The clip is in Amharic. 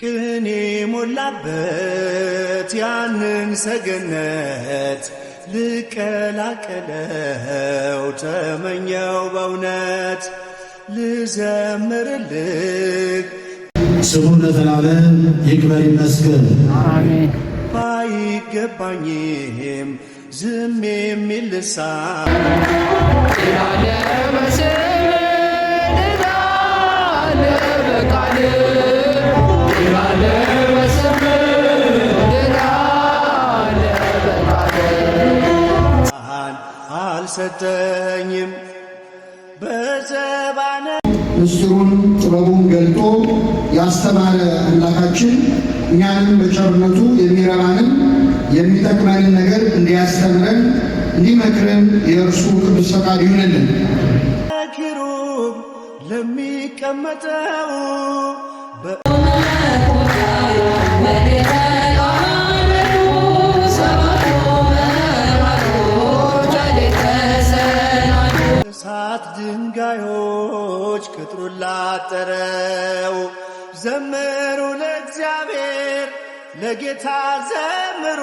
ቅኔ ሞላበት ያንን ሰገነት ልቀላቀለው ተመኘው በእውነት ልዘምርልህ ስሙ ለዘላለም ይክበር ይመስገን አሜን። ባይገባኝም ዝም የሚል ልሳን አልሰጠኝም በዘባነ ምስጢሩን ጥበቡን ገልጦ ያስተማረ አምላካችን እኛንም በቸርነቱ የሚረባንን የሚጠቅመንን ነገር እንዲያስተምረን እንዲመክረን የእርሱ ቅዱስ ፈቃድ ይሁንልን። ኪሩብ ለሚቀመጠው እሳት ድንጋዮች ቅጥሩን ላጠረው ዘምሩ ለእግዚአብሔር ለጌታ ዘምሩ።